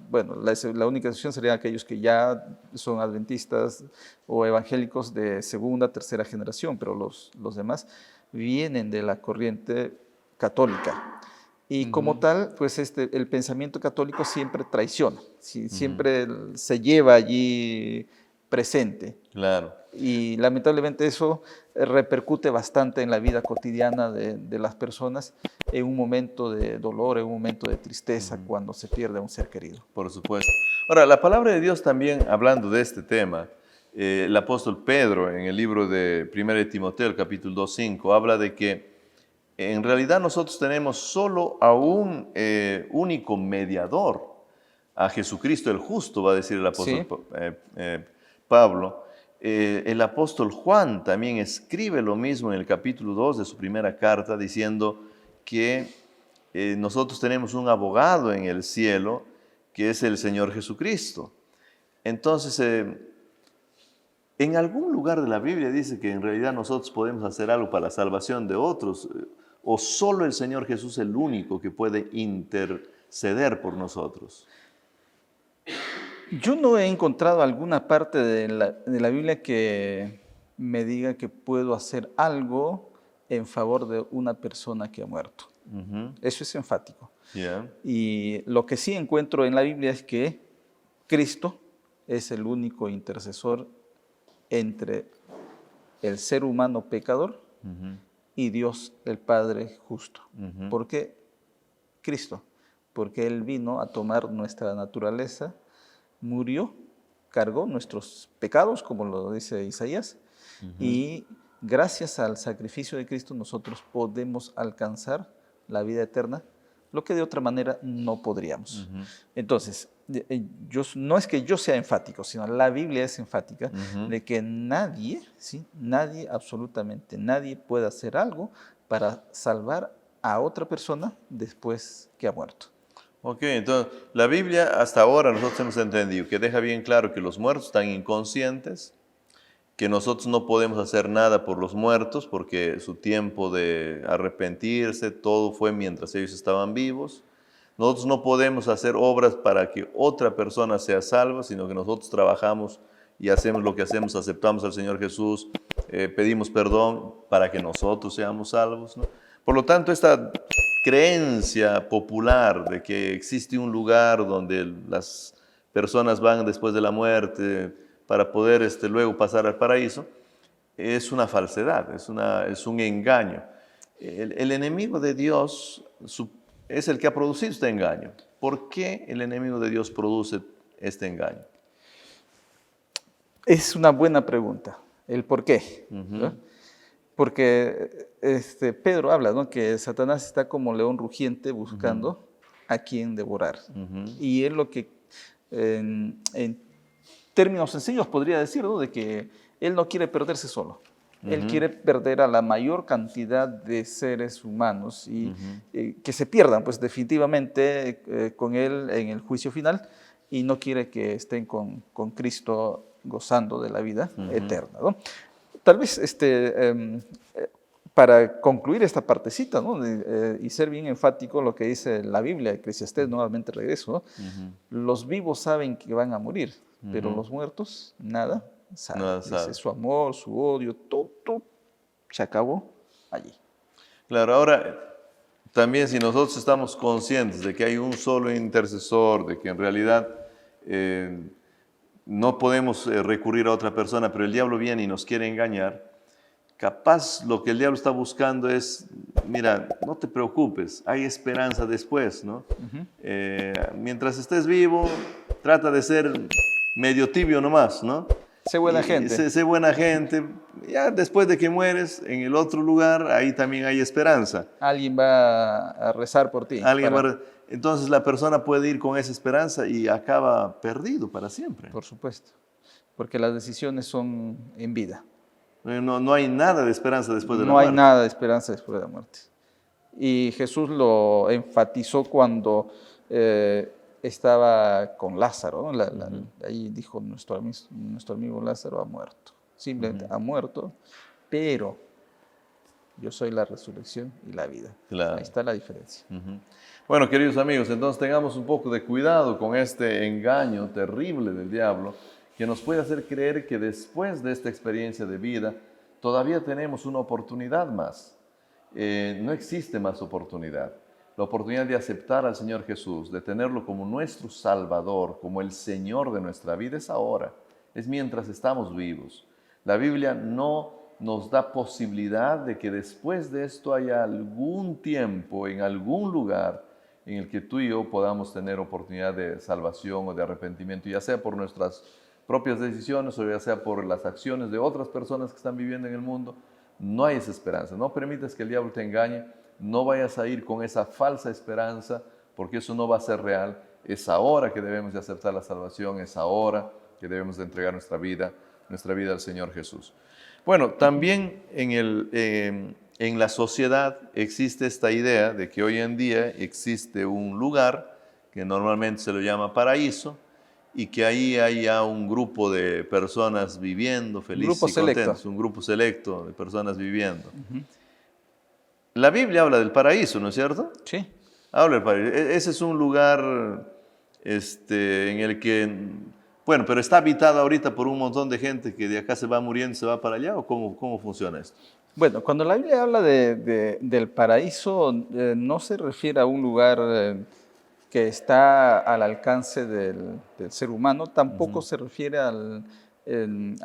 bueno, la única excepción serían aquellos que ya son adventistas o evangélicos de segunda, tercera generación, pero los demás vienen de la corriente católica. Y como tal, pues el pensamiento católico siempre traiciona, siempre se lleva allí presente. Claro. Y lamentablemente eso repercute bastante en la vida cotidiana de las personas en un momento de dolor, en un momento de tristeza, cuando se pierde a un ser querido. Por supuesto. Ahora, la palabra de Dios también, hablando de este tema, el apóstol Pedro, en el libro de 1 Timoteo, el capítulo 2:5, habla de que en realidad nosotros tenemos solo a un único mediador, a Jesucristo el justo, va a decir el apóstol Pablo. El apóstol Juan también escribe lo mismo en el capítulo 2 de su primera carta, diciendo que nosotros tenemos un abogado en el cielo, que es el Señor Jesucristo. Entonces, en algún lugar de la Biblia dice que en realidad nosotros podemos hacer algo para la salvación de otros, o solo el Señor Jesús es el único que puede interceder por nosotros. Yo no he encontrado alguna parte de la Biblia que me diga que puedo hacer algo en favor de una persona que ha muerto. Eso es enfático. Y lo que sí encuentro en la Biblia es que Cristo es el único intercesor entre el ser humano pecador y Dios el Padre justo. ¿Por qué Cristo? Porque Él vino a tomar nuestra naturaleza, murió, cargó nuestros pecados, como lo dice Isaías, y gracias al sacrificio de Cristo nosotros podemos alcanzar la vida eterna, lo que de otra manera no podríamos. Entonces, no es que yo sea enfático, sino la Biblia es enfática de que nadie, ¿sí? Nadie, absolutamente nadie puede hacer algo para salvar a otra persona después que ha muerto. Ok, entonces la Biblia hasta ahora nosotros hemos entendido que deja bien claro que los muertos están inconscientes, que nosotros no podemos hacer nada por los muertos porque su tiempo de arrepentirse, todo fue mientras ellos estaban vivos. Nosotros no podemos hacer obras para que otra persona sea salva, sino que nosotros trabajamos y hacemos lo que hacemos, aceptamos al Señor Jesús, pedimos perdón para que nosotros seamos salvos, ¿no? Por lo tanto, esta creencia popular de que existe un lugar donde las personas van después de la muerte para poder luego pasar al paraíso, es una falsedad, es un engaño. El enemigo de Dios es el que ha producido este engaño. ¿Por qué el enemigo de Dios produce este engaño? Es una buena pregunta, el por qué. ¿No? Porque Pedro habla, ¿no?, que Satanás está como león rugiente buscando a quien devorar. Y es lo que en términos sencillos podría decir, ¿no?, de que él no quiere perderse solo. Él quiere perder a la mayor cantidad de seres humanos y que se pierdan, pues definitivamente con él en el juicio final, y no quiere que estén con Cristo gozando de la vida eterna, ¿no? Tal vez para concluir esta partecita, ¿no?, y ser bien enfático lo que dice la Biblia, Eclesiastés, nuevamente regreso, ¿no? Los vivos saben que van a morir, pero los muertos nada saben. Dice, su amor, su odio, todo se acabó allí. Claro, ahora también si nosotros estamos conscientes de que hay un solo intercesor, de que en realidad no podemos recurrir a otra persona, pero el diablo viene y nos quiere engañar, capaz lo que el diablo está buscando es, mira, no te preocupes, hay esperanza después, ¿no? Mientras estés vivo, trata de ser medio tibio nomás, ¿no? Sé buena gente. Sé buena gente. Ya después de que mueres, en el otro lugar, ahí también hay esperanza. Alguien va a rezar por ti. Entonces la persona puede ir con esa esperanza y acaba perdido para siempre. Por supuesto, porque las decisiones son en vida. No hay nada de esperanza después de la No muerte. hay nada de esperanza después de la muerte. Y Jesús lo enfatizó cuando estaba con Lázaro, ¿no? Ahí dijo, nuestro amigo Lázaro ha muerto. Simplemente ha muerto, pero yo soy la resurrección y la vida. Claro. Ahí está la diferencia. Bueno, queridos amigos, entonces tengamos un poco de cuidado con este engaño terrible del diablo que nos puede hacer creer que después de esta experiencia de vida todavía tenemos una oportunidad más. No existe más oportunidad. La oportunidad de aceptar al Señor Jesús, de tenerlo como nuestro Salvador, como el Señor de nuestra vida, es ahora, es mientras estamos vivos. La Biblia no nos da posibilidad de que después de esto haya algún tiempo, en algún lugar, en el que tú y yo podamos tener oportunidad de salvación o de arrepentimiento, ya sea por nuestras propias decisiones o ya sea por las acciones de otras personas que están viviendo en el mundo. No hay esa esperanza. No permitas que el diablo te engañe. No vayas a ir con esa falsa esperanza, porque eso no va a ser real. Es ahora que debemos de aceptar la salvación, es ahora que debemos de entregar nuestra vida al Señor Jesús. Bueno, también en la sociedad existe esta idea de que hoy en día existe un lugar que normalmente se lo llama paraíso y que ahí hay ya un grupo de personas viviendo felices y contentos, un grupo selecto de personas viviendo. La Biblia habla del paraíso, ¿no es cierto? Sí. Habla del paraíso. Ese es un lugar en el que, bueno, pero está habitado ahorita por un montón de gente que de acá se va muriendo y se va para allá, ¿o cómo funciona esto? Bueno, cuando la Biblia habla del paraíso, no se refiere a un lugar que está al alcance del ser humano, tampoco se refiere a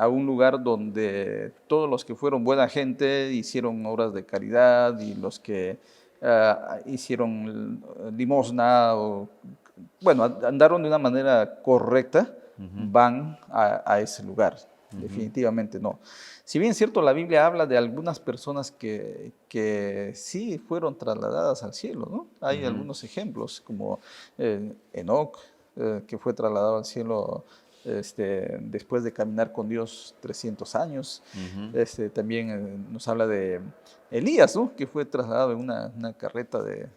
un lugar donde todos los que fueron buena gente hicieron obras de caridad y los que hicieron limosna o, bueno, andaron de una manera correcta, van a ese lugar. Definitivamente no. Si bien es cierto, la Biblia habla de algunas personas que sí fueron trasladadas al cielo, ¿no? Hay algunos ejemplos, como Enoc, que fue trasladado al cielo después de caminar con Dios 300 años. También nos habla de Elías, ¿no? Que fue trasladado en una carreta de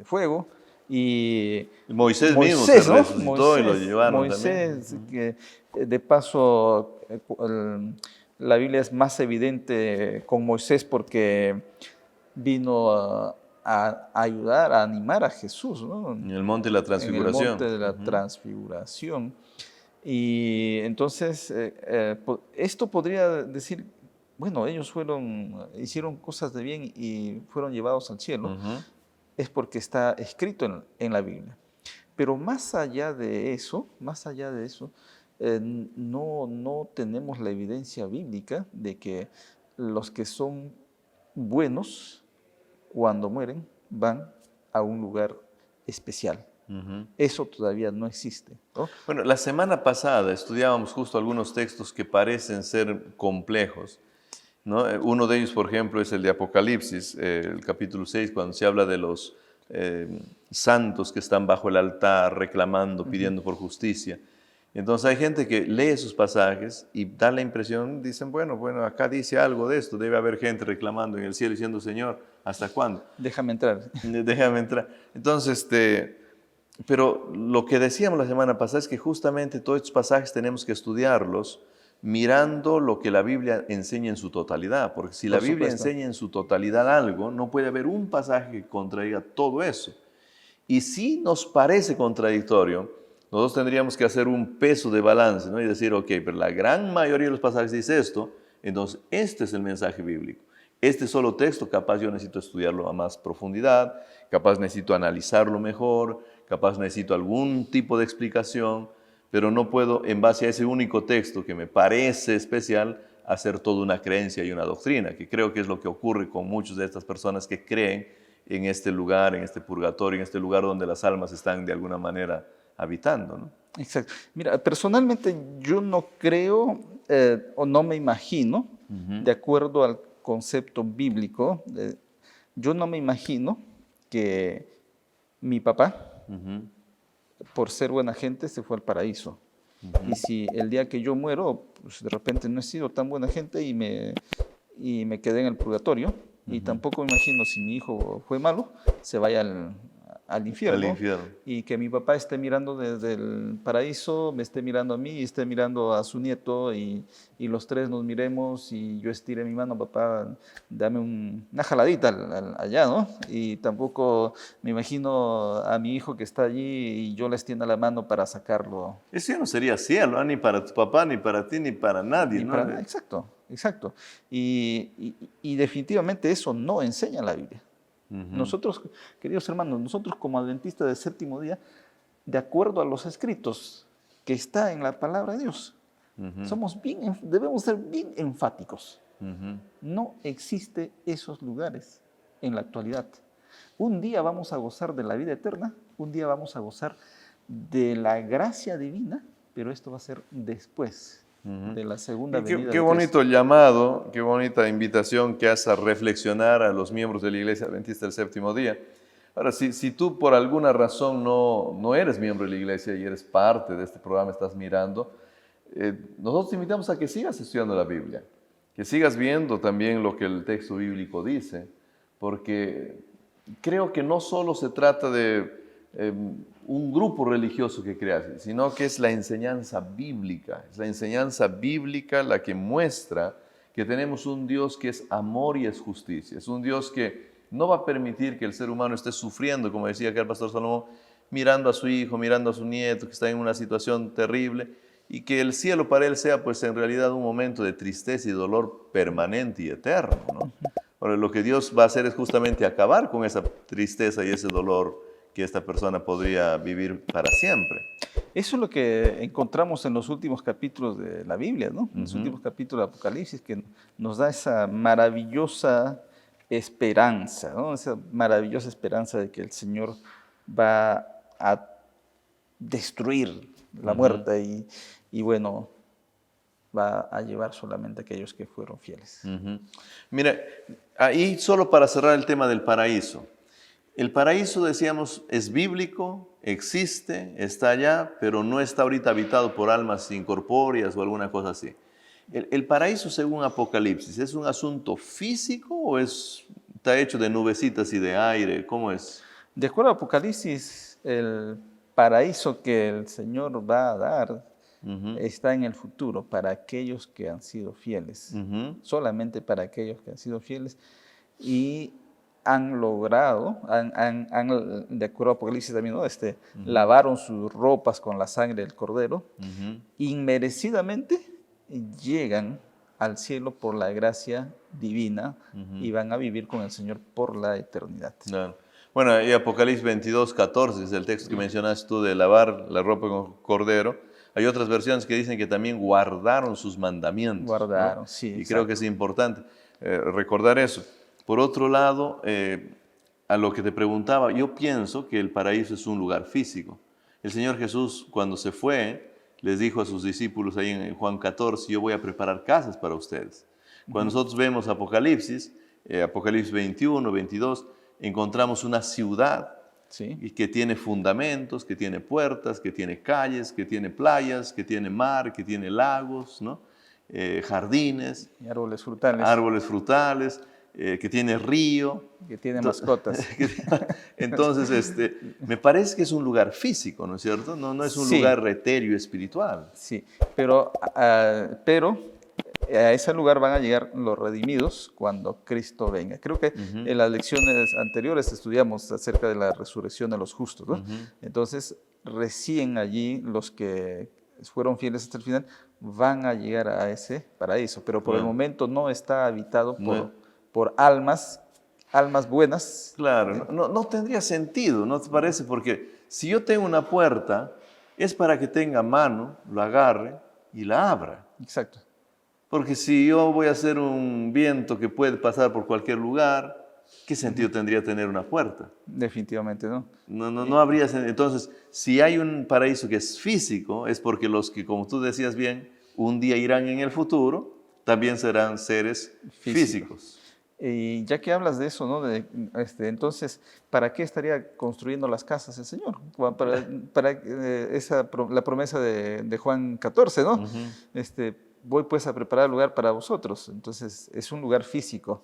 fuego. Y Moisés mismo se resucitó, Moisés, y lo llevaron Moisés, también. que de paso la Biblia es más evidente con Moisés porque vino a ayudar, a animar a Jesús, ¿no? En el monte de la transfiguración. En el monte de la transfiguración. Y entonces esto podría decir, bueno, ellos hicieron cosas de bien y fueron llevados al cielo. Es porque está escrito en la Biblia. Pero más allá de eso, no tenemos la evidencia bíblica de que los que son buenos, cuando mueren, van a un lugar especial. Eso todavía no existe, ¿no? Bueno, la semana pasada estudiábamos justo algunos textos que parecen ser complejos, ¿no? Uno de ellos, por ejemplo, es el de Apocalipsis, el capítulo 6, cuando se habla de los santos que están bajo el altar reclamando, pidiendo por justicia. Entonces hay gente que lee esos pasajes y da la impresión, dicen, bueno, acá dice algo de esto, debe haber gente reclamando en el cielo diciendo, Señor, ¿hasta cuándo? Déjame entrar. Déjame entrar. Entonces, pero lo que decíamos la semana pasada es que justamente todos estos pasajes tenemos que estudiarlos mirando lo que la Biblia enseña en su totalidad, porque si la Biblia enseña en su totalidad algo, no puede haber un pasaje que contradiga todo eso. Y si nos parece contradictorio, nosotros tendríamos que hacer un peso de balance, ¿no? Y decir, ok, pero la gran mayoría de los pasajes dice esto, entonces este es el mensaje bíblico. este solo texto, capaz yo necesito estudiarlo a más profundidad, capaz necesito analizarlo mejor, capaz necesito algún tipo de explicación, pero no puedo, en base a ese único texto que me parece especial, hacer toda una creencia y una doctrina, que creo que es lo que ocurre con muchas de estas personas que creen en este lugar, en este purgatorio, en este lugar donde las almas están de alguna manera habitando, ¿no? Exacto. Mira, personalmente yo no creo o no me imagino, de acuerdo al concepto bíblico, yo no me imagino que mi papá, por ser buena gente, se fue al paraíso. Y si el día que yo muero, pues de repente no he sido tan buena gente y me quedé en el purgatorio, y tampoco me imagino si mi hijo fue malo, se vaya al infierno, Al infierno. y que mi papá esté mirando desde el paraíso, me esté mirando a mí y esté mirando a su nieto, y los tres nos miremos y yo estire mi mano, papá, dame una jaladita allá, ¿no? Y tampoco me imagino a mi hijo que está allí y yo le extienda la mano para sacarlo. Eso ya no sería cielo, ¿eh? Ni para tu papá, ni para ti, ni para nadie, Y ¿no? para, exacto, exacto. Y definitivamente eso no enseña la Biblia. Nosotros, queridos hermanos, nosotros como adventistas del séptimo día, de acuerdo a los escritos que está en la palabra de Dios, debemos ser bien enfáticos. No existe esos lugares en la actualidad. Un día vamos a gozar de la vida eterna, un día vamos a gozar de la gracia divina, pero esto va a ser después de la segunda venida. Qué bonito llamado, qué bonita invitación que hace a reflexionar a los miembros de la Iglesia Adventista del Séptimo Día. Ahora, si tú por alguna razón no eres miembro de la Iglesia y eres parte de este programa, estás mirando, nosotros te invitamos a que sigas estudiando la Biblia, que sigas viendo también lo que el texto bíblico dice, porque creo que no solo se trata de un grupo religioso que crea, sino que es la enseñanza bíblica. Es la enseñanza bíblica la que muestra que tenemos un Dios que es amor y es justicia. Es un Dios que no va a permitir que el ser humano esté sufriendo, como decía acá el pastor Salomón, mirando a su hijo, mirando a su nieto, que está en una situación terrible, y que el cielo para él sea pues en realidad un momento de tristeza y dolor permanente y eterno, ¿no? Ahora, lo que Dios va a hacer es justamente acabar con esa tristeza y ese dolor que esta persona podría vivir para siempre. Eso es lo que encontramos en los últimos capítulos de la Biblia, ¿no? En los últimos capítulos de Apocalipsis, que nos da esa maravillosa esperanza, ¿no? Esa maravillosa esperanza de que el Señor va a destruir la muerte y bueno, va a llevar solamente a aquellos que fueron fieles. Mira, ahí solo para cerrar el tema del paraíso. El paraíso, decíamos, es bíblico, existe, está allá, pero no está ahorita habitado por almas incorpóreas o alguna cosa así. ¿El paraíso, según Apocalipsis, es un asunto físico o está hecho de nubecitas y de aire? ¿Cómo es? De acuerdo a Apocalipsis, el paraíso que el Señor va a dar está en el futuro para aquellos que han sido fieles, solamente para aquellos que han sido fieles y han logrado, de acuerdo a Apocalipsis también, ¿no? Lavaron sus ropas con la sangre del Cordero, inmerecidamente llegan al cielo por la gracia divina y van a vivir con el Señor por la eternidad. Claro. Bueno, y Apocalipsis 22, 14 es el texto que mencionaste tú de lavar la ropa con Cordero. Hay otras versiones que dicen que también guardaron sus mandamientos. Guardaron, ¿no? sí. Y exacto. creo que es importante recordar eso. Por otro lado, a lo que te preguntaba, yo pienso que el paraíso es un lugar físico. El Señor Jesús, cuando se fue, les dijo a sus discípulos ahí en Juan 14, yo voy a preparar casas para ustedes. Cuando nosotros vemos Apocalipsis 21, 22, encontramos una ciudad que tiene fundamentos, que tiene puertas, que tiene calles, que tiene playas, que tiene mar, que tiene lagos, ¿no? Jardines. Y árboles frutales. Árboles frutales. Que tiene río. Que tiene mascotas. Entonces, me parece que es un lugar físico, ¿no es cierto? No es un lugar etéreo espiritual. Sí, pero a ese lugar van a llegar los redimidos cuando Cristo venga. Creo que en las lecciones anteriores estudiamos acerca de la resurrección de los justos, ¿no? Entonces, recién allí los que fueron fieles hasta el final van a llegar a ese paraíso, pero por el momento no está habitado por almas buenas. Claro, no tendría sentido, ¿no te parece? Porque si yo tengo una puerta, es para que tenga mano, lo agarre y la abra. Exacto. Porque si yo voy a hacer un viento que puede pasar por cualquier lugar, ¿qué sentido tendría tener una puerta? Definitivamente, ¿no? No habría sentido. Entonces, si hay un paraíso que es físico, es porque los que, como tú decías bien, un día irán en el futuro, también serán seres físicos. Y ya que hablas de eso, ¿no? Entonces, ¿para qué estaría construyendo las casas el Señor? La promesa de Juan 14, ¿no? Voy pues a preparar lugar para vosotros. Entonces, es un lugar físico.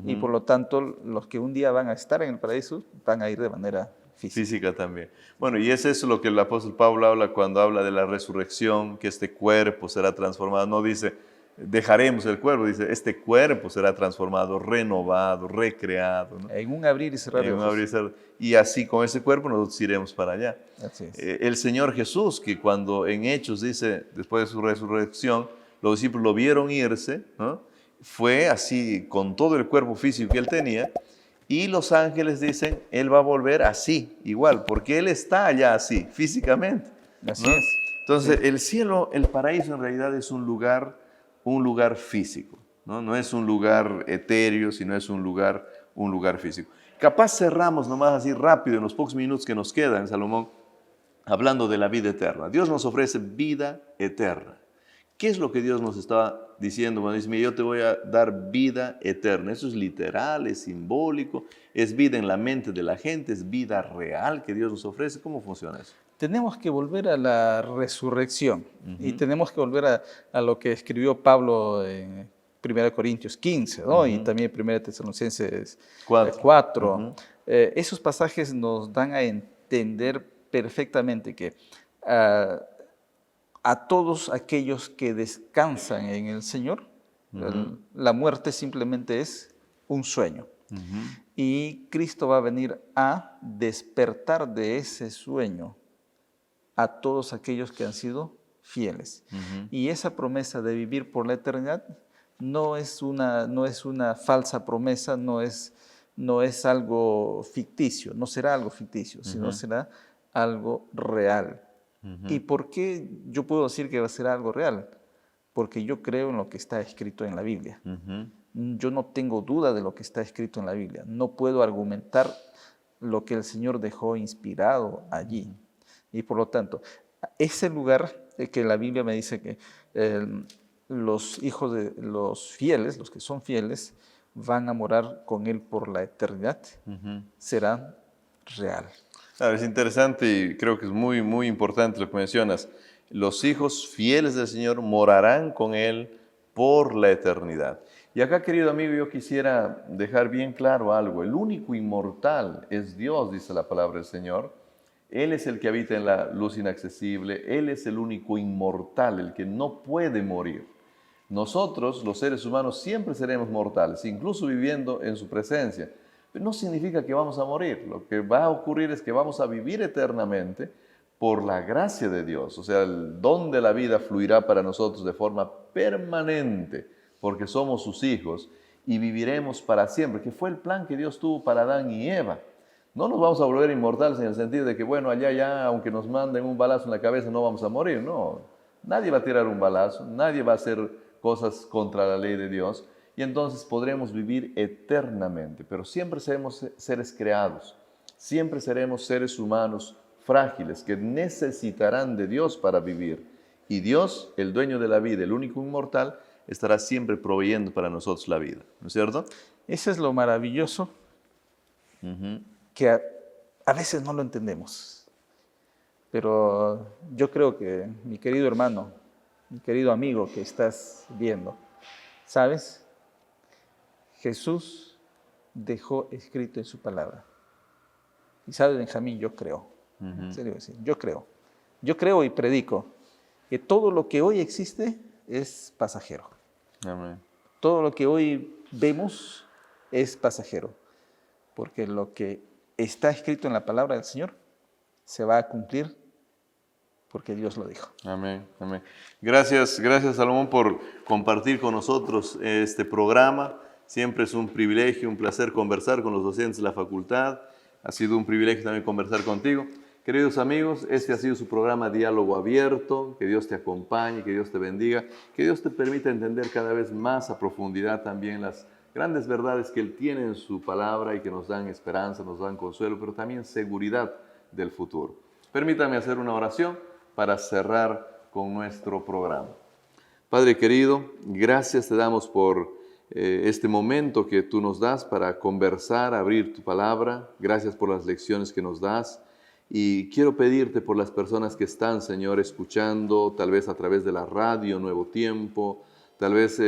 Y por lo tanto, los que un día van a estar en el paraíso van a ir de manera Física también. Bueno, y es eso lo que el apóstol Pablo habla cuando habla de la resurrección, que este cuerpo será transformado. No dice, dejaremos el cuerpo, dice, este cuerpo será transformado, renovado, recreado, ¿no? En un abrir y cerrar de ojos. Y así con ese cuerpo nosotros iremos para allá. Así es. El Señor Jesús, que cuando en Hechos dice, después de su resurrección, los discípulos lo vieron irse, ¿no? Fue así con todo el cuerpo físico que él tenía, y los ángeles dicen, él va a volver así, igual, porque él está allá así, físicamente, ¿no? Así es. Entonces, el cielo, el paraíso en realidad es un lugar físico, ¿no? No es un lugar etéreo, sino es un lugar físico. Capaz cerramos nomás así rápido en los pocos minutos que nos quedan, Salomón, hablando de la vida eterna. Dios nos ofrece vida eterna. ¿Qué es lo que Dios nos está diciendo? Cuando dice, yo te voy a dar vida eterna. Eso es literal, es simbólico, es vida en la mente de la gente, es vida real que Dios nos ofrece. ¿Cómo funciona eso? Tenemos que volver a la resurrección y tenemos que volver a lo que escribió Pablo en 1 Corintios 15, ¿no? Y también 1 Tesalonicenses 4. Esos pasajes nos dan a entender perfectamente que a todos aquellos que descansan en el Señor, la muerte simplemente es un sueño. Y Cristo va a venir a despertar de ese sueño a todos aquellos que han sido fieles. Y esa promesa de vivir por la eternidad no es una falsa promesa, no es algo ficticio, no será algo ficticio, sino será algo real. ¿Y por qué yo puedo decir que va a ser algo real? Porque yo creo en lo que está escrito en la Biblia. Yo no tengo duda de lo que está escrito en la Biblia. No puedo argumentar lo que el Señor dejó inspirado allí. Y por lo tanto, ese lugar que la Biblia me dice que los hijos de los fieles, los que son fieles, van a morar con Él por la eternidad, será real. Claro, es interesante y creo que es muy, muy importante lo que mencionas. Los hijos fieles del Señor morarán con Él por la eternidad. Y acá, querido amigo, yo quisiera dejar bien claro algo. El único inmortal es Dios, dice la palabra del Señor. Él es el que habita en la luz inaccesible. Él es el único inmortal, el que no puede morir. Nosotros, los seres humanos, siempre seremos mortales, incluso viviendo en su presencia. Pero no significa que vamos a morir. Lo que va a ocurrir es que vamos a vivir eternamente por la gracia de Dios. O sea, el don de la vida fluirá para nosotros de forma permanente, porque somos sus hijos y viviremos para siempre, que fue el plan que Dios tuvo para Adán y Eva. No nos vamos a volver inmortales en el sentido de que, bueno, allá ya, aunque nos manden un balazo en la cabeza, no vamos a morir. No, nadie va a tirar un balazo, nadie va a hacer cosas contra la ley de Dios. Y entonces podremos vivir eternamente, pero siempre seremos seres creados, siempre seremos seres humanos frágiles que necesitarán de Dios para vivir. Y Dios, el dueño de la vida, el único inmortal, estará siempre proveyendo para nosotros la vida, ¿no es cierto? Eso es lo maravilloso que a veces no lo entendemos. Pero yo creo que, mi querido hermano, mi querido amigo que estás viendo, ¿sabes? Jesús dejó escrito en su palabra. Y sabes, Benjamín, yo creo. En serio, yo creo. Yo creo y predico que todo lo que hoy existe es pasajero. Amén. Todo lo que hoy vemos es pasajero. Porque lo que está escrito en la palabra del Señor se va a cumplir porque Dios lo dijo. Amén, amén. Gracias, Salomón, por compartir con nosotros este programa. Siempre es un privilegio, un placer conversar con los docentes de la facultad. Ha sido un privilegio también conversar contigo. Queridos amigos, este ha sido su programa Diálogo Abierto. Que Dios te acompañe, que Dios te bendiga, que Dios te permita entender cada vez más a profundidad también las grandes verdades que Él tiene en su palabra y que nos dan esperanza, nos dan consuelo, pero también seguridad del futuro. Permítame hacer una oración para cerrar con nuestro programa. Padre querido, gracias te damos por este momento que tú nos das para conversar, abrir tu palabra. Gracias por las lecciones que nos das. Y quiero pedirte por las personas que están, Señor, escuchando, tal vez a través de la radio Nuevo Tiempo, tal vez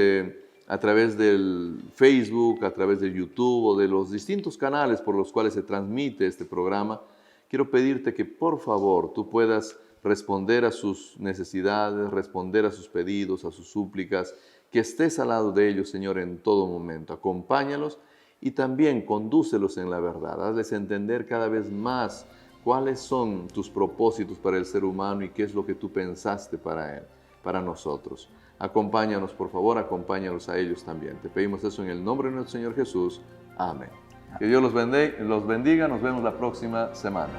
a través del Facebook, a través de YouTube o de los distintos canales por los cuales se transmite este programa. Quiero pedirte que por favor tú puedas responder a sus necesidades, responder a sus pedidos, a sus súplicas, que estés al lado de ellos, Señor, en todo momento. Acompáñalos y también condúcelos en la verdad. Hazles entender cada vez más cuáles son tus propósitos para el ser humano y qué es lo que tú pensaste para él, para nosotros. Acompáñanos, por favor, acompáñanos a ellos también. Te pedimos eso en el nombre de nuestro Señor Jesús. Amén. Que Dios los bendiga. Nos vemos la próxima semana.